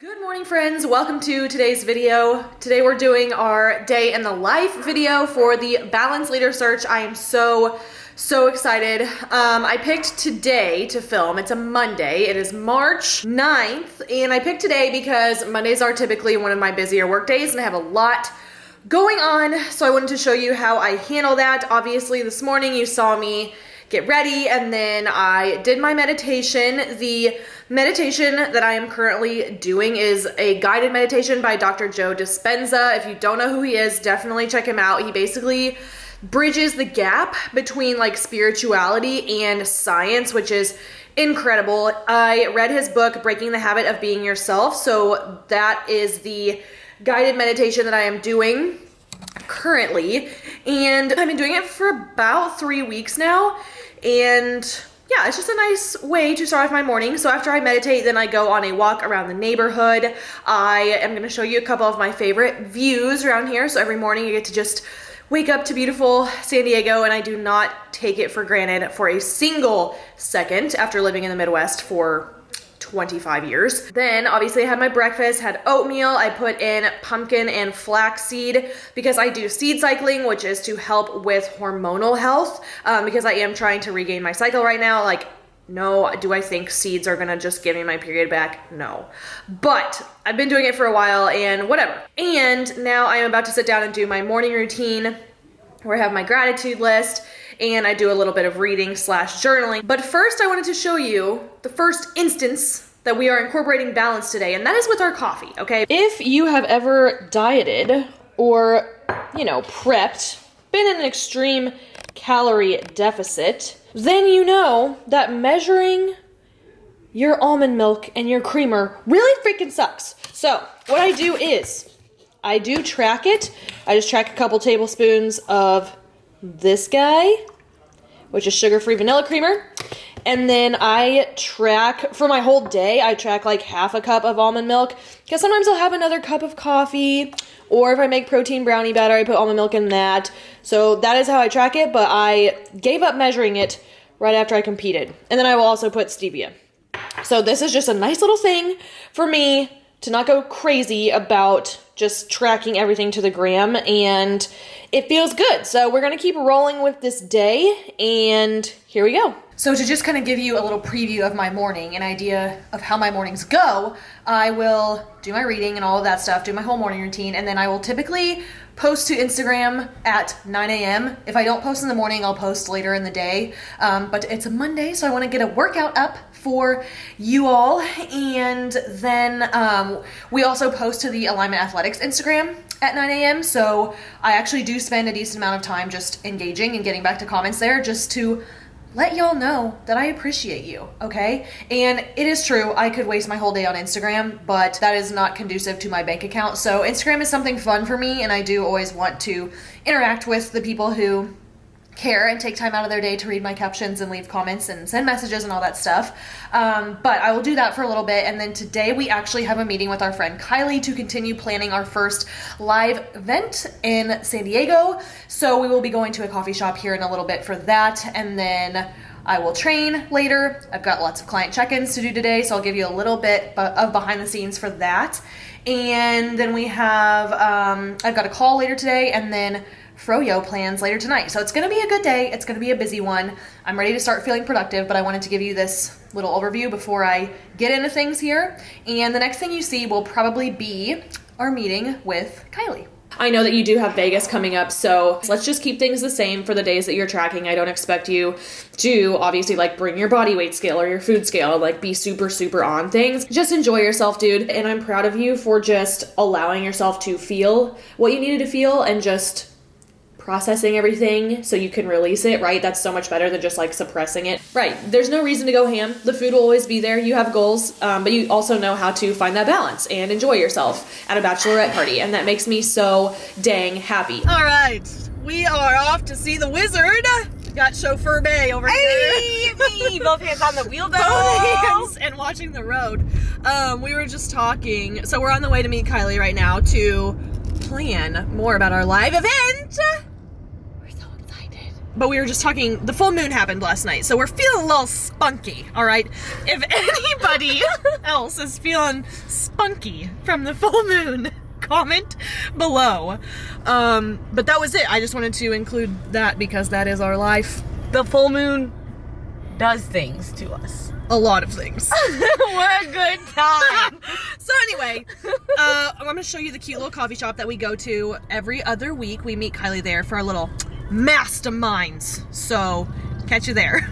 Good morning, friends. Welcome to today's video. Today we're doing our day in the life video for the Balance Leader Search. I am so excited. I picked today to film. It's a Monday. It is March 9th, and I picked today because Mondays are typically one of my busier work days, and I have a lot going on, so I wanted to show you how I handle that. Obviously, this morning you saw me get ready, and then I did my meditation. The meditation that I am currently doing is a guided meditation by Dr. Joe Dispenza. If you don't know who he is, definitely check him out. He basically bridges the gap between like spirituality and science, which is incredible. I read his book, Breaking the Habit of Being Yourself, so that is the guided meditation that I am doing currently, and I've been doing it for about 3 weeks now, and yeah, it's just a nice way to start off my morning. So after I meditate, then I go on a walk around the neighborhood. I am going to show you a couple of my favorite views around here. So every morning you get to just wake up to beautiful San Diego, and I do not take it for granted for a single second after living in the Midwest for 25 years. Then obviously I had my breakfast, had oatmeal. I put in pumpkin and flaxseed because I do seed cycling, which is to help with hormonal health, because I am trying to regain my cycle right now. Like, no, do I think seeds are gonna just give me my period back? No. But I've been doing it for a while and whatever. And now I am about to sit down and do my morning routine where I have my gratitude list and I do a little bit of reading / journaling. But first I wanted to show you the first instance that we are incorporating balance today, and that is with our coffee, okay? If you have ever dieted or, prepped, been in an extreme calorie deficit, then you know that measuring your almond milk and your creamer really freaking sucks. So what I do is I do track it. I just track a couple tablespoons of this guy, which is sugar-free vanilla creamer. And then I track, for my whole day, I track like half a cup of almond milk, because sometimes I'll have another cup of coffee, or if I make protein brownie batter, I put almond milk in that. So that is how I track it, but I gave up measuring it right after I competed. And then I will also put stevia. So this is just a nice little thing for me to not go crazy about just tracking everything to the gram, and it feels good. So we're gonna keep rolling with this day, and here we go. So to just kind of give you a little preview of my morning, an idea of how my mornings go, I will do my reading and all of that stuff, do my whole morning routine, and then I will typically post to Instagram at 9 a.m. If I don't post in the morning, I'll post later in the day. But it's a Monday, so I want to get a workout up for you all. And then we also post to the Alignment Athletics Instagram at 9 a.m. So I actually do spend a decent amount of time just engaging and getting back to comments there, just to let y'all know that I appreciate you, okay? And it is true, I could waste my whole day on Instagram, but that is not conducive to my bank account. So Instagram is something fun for me, and I do always want to interact with the people who care and take time out of their day to read my captions and leave comments and send messages and all that stuff. But I will do that for a little bit. And then today we actually have a meeting with our friend Kylie to continue planning our first live event in San Diego. So we will be going to a coffee shop here in a little bit for that. And then I will train later. I've got lots of client check-ins to do today, so I'll give you a little bit of behind the scenes for that. And then we have, I've got a call later today, and then Froyo plans later tonight. So it's going to be a good day. It's going to be a busy one. I'm ready to start feeling productive, but I wanted to give you this little overview before I get into things here. And the next thing you see will probably be our meeting with Kylie. I know that you do have Vegas coming up, so let's just keep things the same for the days that you're tracking. I don't expect you to obviously like bring your body weight scale or your food scale, like be super on things. Just enjoy yourself, dude. And I'm proud of you for just allowing yourself to feel what you needed to feel and just processing everything so you can release it, right? That's so much better than just like suppressing it. Right, there's no reason to go ham. The food will always be there. You have goals, but you also know how to find that balance and enjoy yourself at a bachelorette party, and that makes me so dang happy. All right, we are off to see the wizard. Got Chauffeur Bay over here. Hey, both hands on the wheel though. Both hands and watching the road. We were just talking, so we're on the way to meet Kylie right now to plan more about our live event. but we were just talking, the full moon happened last night, so we're feeling a little spunky, all right? If anybody else is feeling spunky from the full moon, comment below. But that was it. I just wanted to include that because that is our life. The full moon does things to us. A lot of things. What a good time. So anyway, I'm going to show you the cute little coffee shop that we go to every other week. We meet Kylie there for our little masterminds. So catch you there.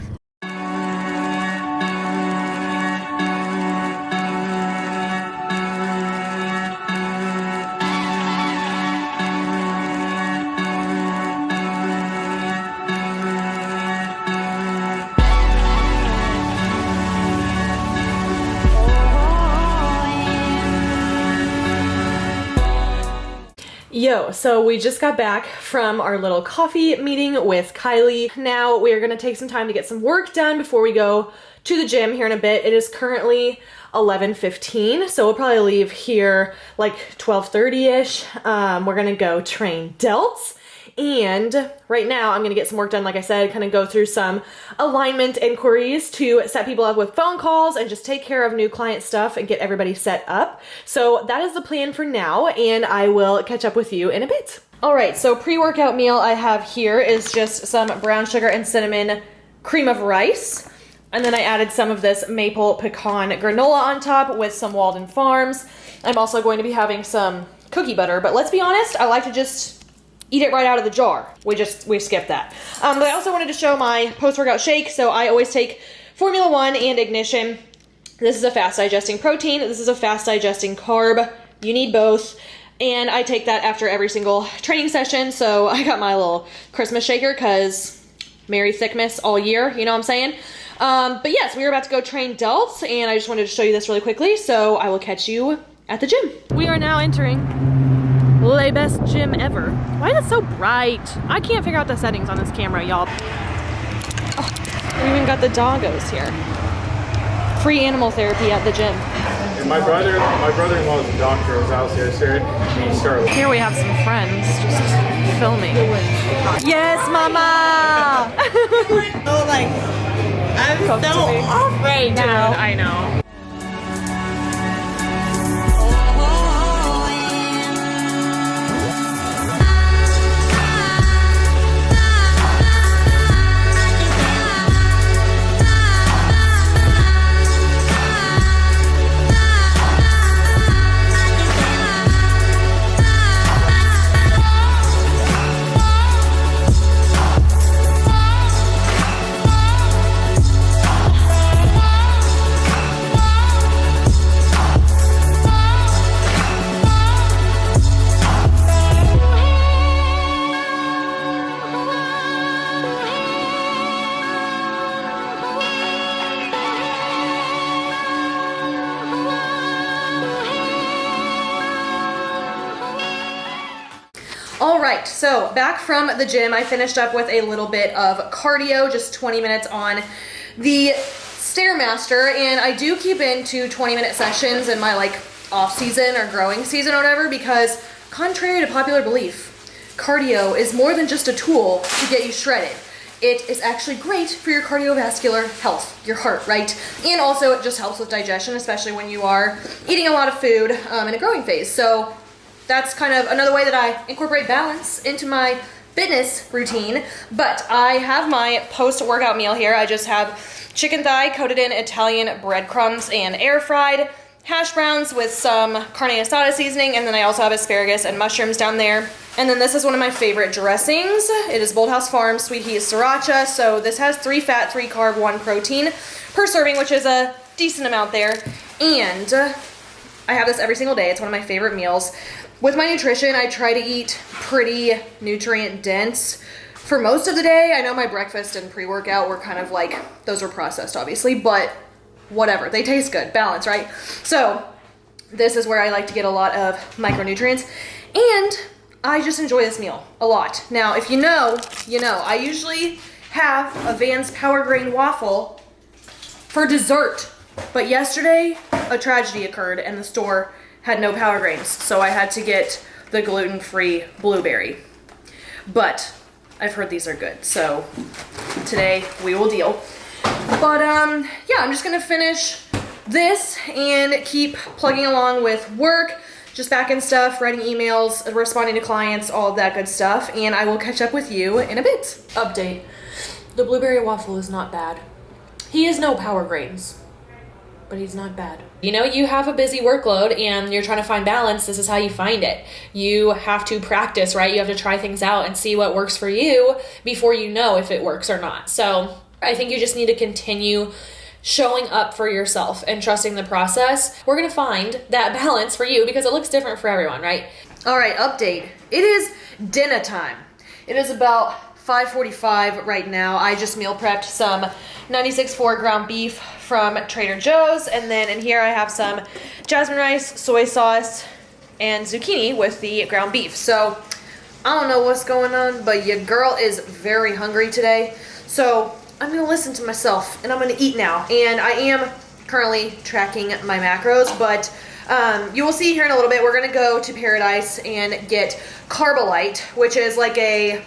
Yo, so we just got back from our little coffee meeting with Kylie. Now we are gonna take some time to get some work done before we go to the gym here in a bit. It is currently 11:15, so we'll probably leave here like 12:30-ish. We're gonna go train delts. And right now I'm gonna get some work done, like I said, kind of go through some alignment inquiries to set people up with phone calls and just take care of new client stuff and get everybody set up. So that is the plan for now, and I will catch up with you in a bit. All right, so pre-workout meal I have here is just some brown sugar and cinnamon cream of rice. And then I added some of this maple pecan granola on top with some Walden Farms. I'm also going to be having some cookie butter, but let's be honest, I like to just eat it right out of the jar. We skipped that. But I also wanted to show my post-workout shake. So I always take Formula 1 and Ignition. This is a fast digesting protein. This is a fast digesting carb. You need both. And I take that after every single training session. So I got my little Christmas shaker because Merry Thickmas all year, you know what I'm saying? But yes, we are about to go train delts and I just wanted to show you this really quickly. So I will catch you at the gym. We are now entering Le best gym ever. Why is it so bright? I can't figure out the settings on this camera, y'all. Oh, we even got the doggos here. Free animal therapy at the gym. And my brother-in-law is a doctor. I was out yesterday. He started. Here we have some friends just filming. Yes, mama! Oh, like, I'm so off right now. Dude, I know. All right, so back from the gym, I finished up with a little bit of cardio, just 20 minutes on the Stairmaster, and I do keep into 20-minute sessions in my like off season or growing season or whatever, because contrary to popular belief, cardio is more than just a tool to get you shredded. It is actually great for your cardiovascular health, your heart, right? And also it just helps with digestion, especially when you are eating a lot of food in a growing phase. So that's kind of another way that I incorporate balance into my fitness routine. But I have my post-workout meal here. I just have chicken thigh coated in Italian breadcrumbs and air fried, hash browns with some carne asada seasoning, and then I also have asparagus and mushrooms down there. And then this is one of my favorite dressings. It is Bolthouse Farms Sweet Heat Sriracha. So this has 3 fat, 3 carb, 1 protein per serving, which is a decent amount there. And I have this every single day. It's one of my favorite meals. With my nutrition, I try to eat pretty nutrient dense for most of the day. I know my breakfast and pre-workout were kind of like, those were processed obviously, but whatever, they taste good, balance, right? So this is where I like to get a lot of micronutrients, and I just enjoy this meal a lot. Now, if you know, you know, I usually have a Vans Power Grain waffle for dessert, but yesterday a tragedy occurred and the store had no Power Grains, so I had to get the gluten-free blueberry. But I've heard these are good. So today we will deal. But yeah, I'm just gonna finish this and keep plugging along with work, just back end stuff, writing emails, responding to clients, all of that good stuff, and I will catch up with you in a bit. Update. The blueberry waffle is not bad. He is no Power Grains, but he's not bad. You know, you have a busy workload and you're trying to find balance. This is how you find it. You have to practice, right? You have to try things out and see what works for you before you know if it works or not. So I think you just need to continue showing up for yourself and trusting the process. We're gonna find that balance for you because it looks different for everyone, right? All right, update. It is dinner time. It is about 5:45 right now. I just meal prepped some 96.4 ground beef from Trader Joe's, and then in here I have some jasmine rice, soy sauce, and zucchini with the ground beef. So I don't know what's going on, but your girl is very hungry today. So I'm gonna listen to myself and I'm gonna eat now. And I am currently tracking my macros, but you will see here in a little bit, we're gonna go to Paradise and get Carbolite, which is like a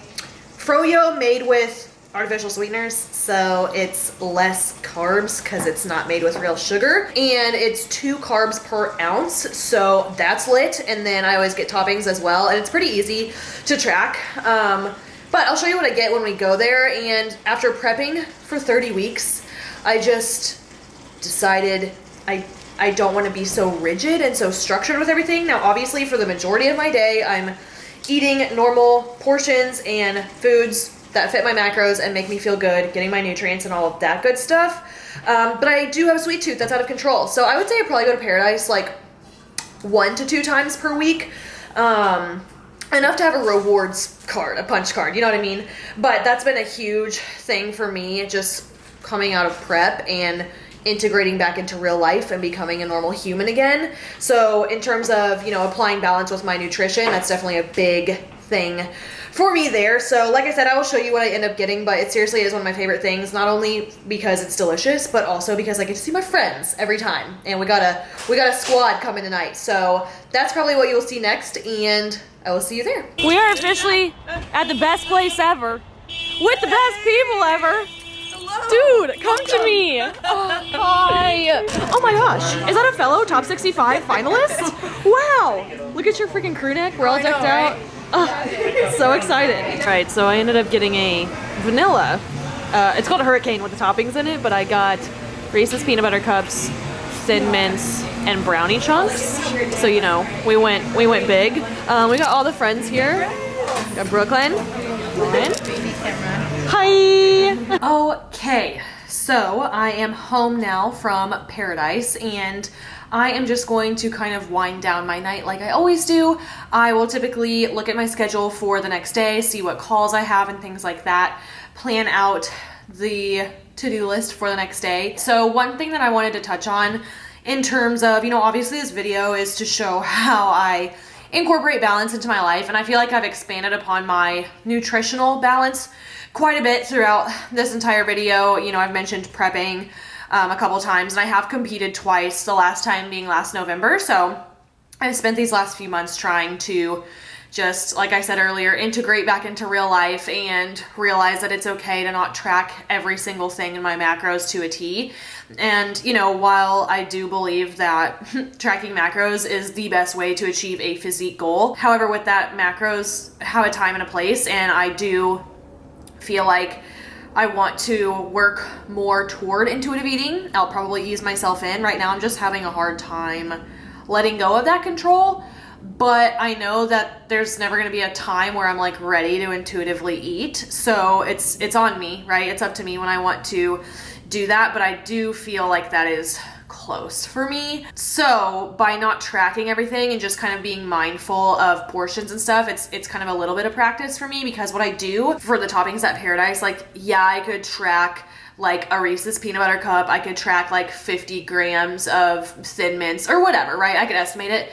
froyo made with artificial sweeteners, so it's less carbs because it's not made with real sugar, and it's 2 carbs per ounce, so that's lit. And then I always get toppings as well, and it's pretty easy to track. But I'll show you what I get when we go there. And after prepping for 30 weeks, I just decided I don't want to be so rigid and so structured with everything. Now, obviously, for the majority of my day, I'm eating normal portions and foods that fit my macros and make me feel good, getting my nutrients and all of that good stuff. But I do have a sweet tooth that's out of control. So I would say I probably go to Paradise like 1 to 2 times per week. Enough to have a rewards card, a punch card, you know what I mean? But that's been a huge thing for me, just coming out of prep and integrating back into real life and becoming a normal human again. So in terms of, you know, applying balance with my nutrition, that's definitely a big thing for me there. So like I said, I will show you what I end up getting, but it seriously is one of my favorite things, not only because it's delicious, but also because I get to see my friends every time. And we got a squad coming tonight. So that's probably what you'll see next, and I will see you there. We are officially at the best place ever with the best people ever. Dude, come to me. Oh, hi. Oh my gosh. Is that a fellow top 65 finalist? Wow. Look at your freaking crew neck. We're all decked out. So excited. All right, so I ended up getting a vanilla. It's called a hurricane with the toppings in it, but I got Reese's peanut butter cups, Thin Mints, and brownie chunks. So, you know, we went big. We got all the friends here. We got Brooklyn. Hi. Okay, so I am home now from Paradise, and I am just going to kind of wind down my night like I always do. I will typically look at my schedule for the next day, see what calls I have and things like that, plan out the to-do list for the next day. So one thing that I wanted to touch on in terms of, you know, obviously this video is to show how I incorporate balance into my life, and I feel like I've expanded upon my nutritional balance quite a bit throughout this entire video. You know, I've mentioned prepping a couple times, and I have competed twice, the last time being last November. So I've spent these last few months trying to just, like I said earlier, integrate back into real life and realize that it's okay to not track every single thing in my macros to a T. And, you know, while I do believe that tracking macros is the best way to achieve a physique goal, however, with that, macros have a time and a place, and I do feel like I want to work more toward intuitive eating. I'll probably ease myself in. Right now I'm just having a hard time letting go of that control, but I know that there's never going to be a time where I'm like ready to intuitively eat. So it's on me, right? It's up to me when I want to do that, but I do feel like that is close for me. So by not tracking everything and just kind of being mindful of portions and stuff, it's kind of a little bit of practice for me, because what I do for the toppings at Paradise, like, yeah, I could track like a Reese's peanut butter cup, I could track like 50 grams of Thin Mints or whatever, right? I could estimate it.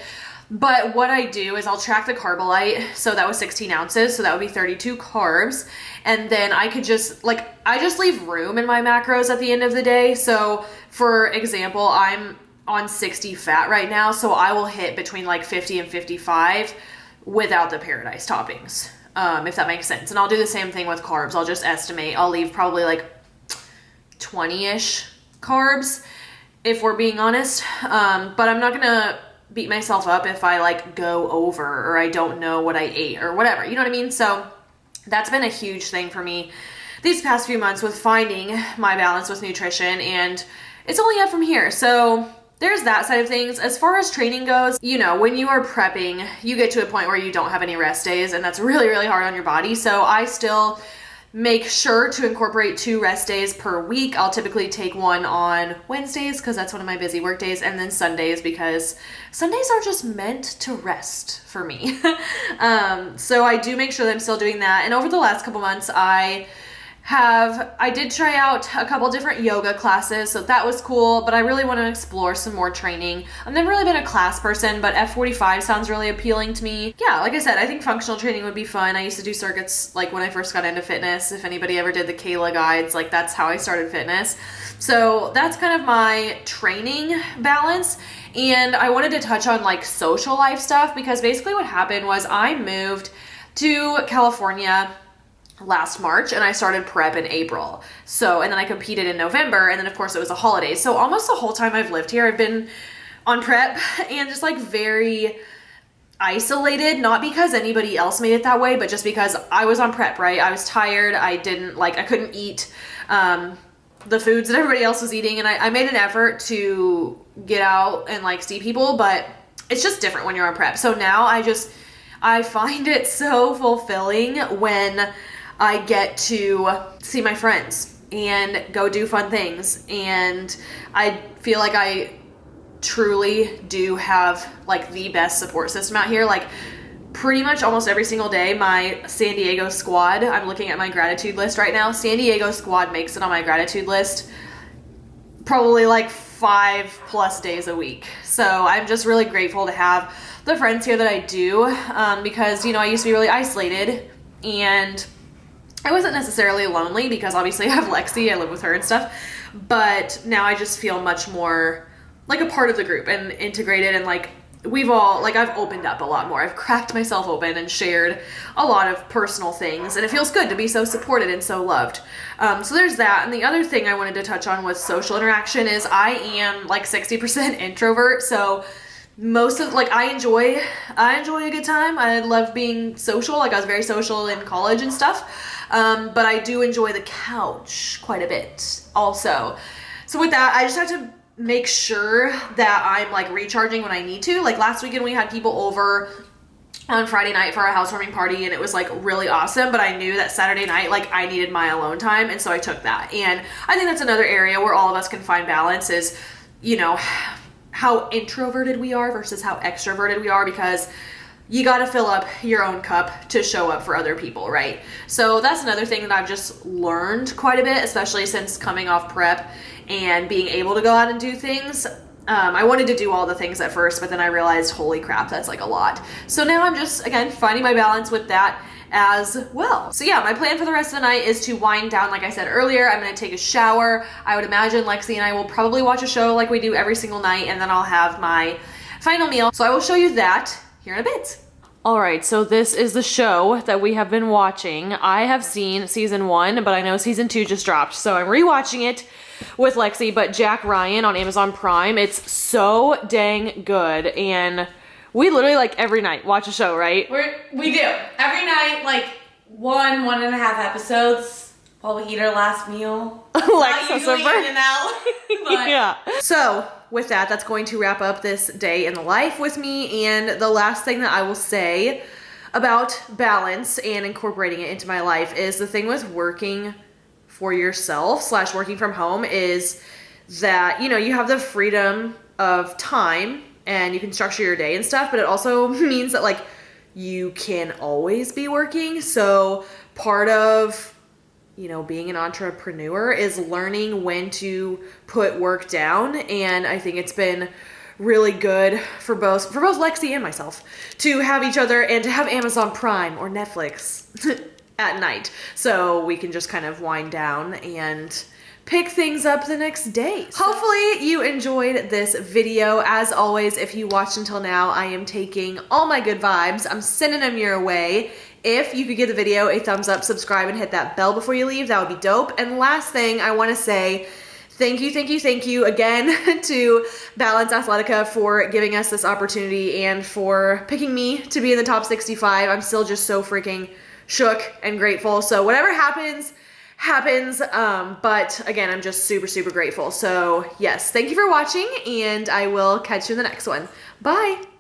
But what I do is I'll track the Carbolite, so that was 16 ounces, so that would be 32 carbs, and then I could just, like, I just leave room in my macros at the end of the day. So, for example, I'm on 60 fat right now, so I will hit between like 50 and 55 without the Paradise toppings. if that makes sense. And I'll do the same thing with carbs. I'll just estimate. I'll leave probably like 20-ish carbs, if we're being honest. But I'm not gonna beat myself up if I like go over or I don't know what I ate or whatever. You know what I mean? So that's been a huge thing for me these past few months with finding my balance with nutrition, and it's only up from here. So there's that side of things. As far as training goes, you know, when you are prepping, you get to a point where you don't have any rest days, and that's really, really hard on your body. So I still make sure to incorporate 2 rest days per week. I'll typically take one on Wednesdays because that's one of my busy work days, and then Sundays because Sundays are just meant to rest for me. So I do make sure that I'm still doing that. And over the last couple months, I did try out a couple different yoga classes, so that was cool, but I really want to explore some more training. I've never really been a class person, but F45 sounds really appealing to me. Yeah, like I said, I think functional training would be fun. I used to do circuits like when I first got into fitness. If anybody ever did the Kayla guides, like that's how I started fitness. So that's kind of my training balance. And I wanted to touch on like social life stuff, because basically what happened was I moved to California last March and I started prep in April. So, and then I competed in November, and then of course it was a holiday. So almost the whole time I've lived here, I've been on prep and just like very isolated, not because anybody else made it that way, but just because I was on prep, right? I was tired. I couldn't eat the foods that everybody else was eating. And I made an effort to get out and like see people, but it's just different when you're on prep. So now I find it so fulfilling when I get to see my friends and go do fun things. And I feel like I truly do have like the best support system out here. Like pretty much almost every single day, my San Diego squad, I'm looking at my gratitude list right now. San Diego squad makes it on my gratitude list probably like 5+ days a week. So I'm just really grateful to have the friends here that I do, because, you know, I used to be really isolated and I wasn't necessarily lonely because obviously I have Lexi, I live with her and stuff, but now I just feel much more like a part of the group and integrated, and like I've opened up a lot more. I've cracked myself open and shared a lot of personal things, and it feels good to be so supported and so loved. So there's that. And the other thing I wanted to touch on with social interaction is I am like 60% introvert. So most of I enjoy a good time. I love being social. Like I was very social in college and stuff. But I do enjoy the couch quite a bit also. So with that, I just have to make sure that I'm like recharging when I need to. Like last weekend we had people over on Friday night for our housewarming party, and it was like really awesome, but I knew that Saturday night like I needed my alone time, and so I took that. And I think that's another area where all of us can find balance is, you know, how introverted we are versus how extroverted we are, because you got to fill up your own cup to show up for other people, right? So that's another thing that I've just learned quite a bit, especially since coming off prep and being able to go out and do things. I wanted to do all the things at first, but then I realized, holy crap, that's like a lot. So now I'm just, again, finding my balance with that as well. So yeah, my plan for the rest of the night is to wind down. Like I said earlier, I'm going to take a shower. I would imagine Lexi and I will probably watch a show like we do every single night, and then I'll have my final meal. So I will show you that here in a bit. All right, so this is the show that we have been watching. I have seen season 1, but I know season 2 just dropped, so I'm rewatching it with Lexi. But Jack Ryan on Amazon Prime, it's so dang good, and we literally like every night watch a show, right? We do every night, like 1.5 episodes while we eat our last meal. Like so usually in and out. But yeah. So with that, that's going to wrap up this day in the life with me. And the last thing that I will say about balance and incorporating it into my life is the thing with working for yourself / working from home is that, you know, you have the freedom of time and you can structure your day and stuff, but it also means that like you can always be working. So part of, you know, being an entrepreneur is learning when to put work down. And I think it's been really good for both Lexi and myself to have each other and to have Amazon Prime or Netflix at night. So we can just kind of wind down and pick things up the next day. Hopefully you enjoyed this video. As always, if you watched until now, I am taking all my good vibes. I'm sending them your way. If you could give the video a thumbs up, subscribe, and hit that bell before you leave, that would be dope. And last thing I want to say, thank you again to Balance Athletica for giving us this opportunity and for picking me to be in the top 65. I'm still just so freaking shook and grateful. So whatever happens. But again, I'm just super grateful. So yes, thank you for watching, and I will catch you in the next one. Bye.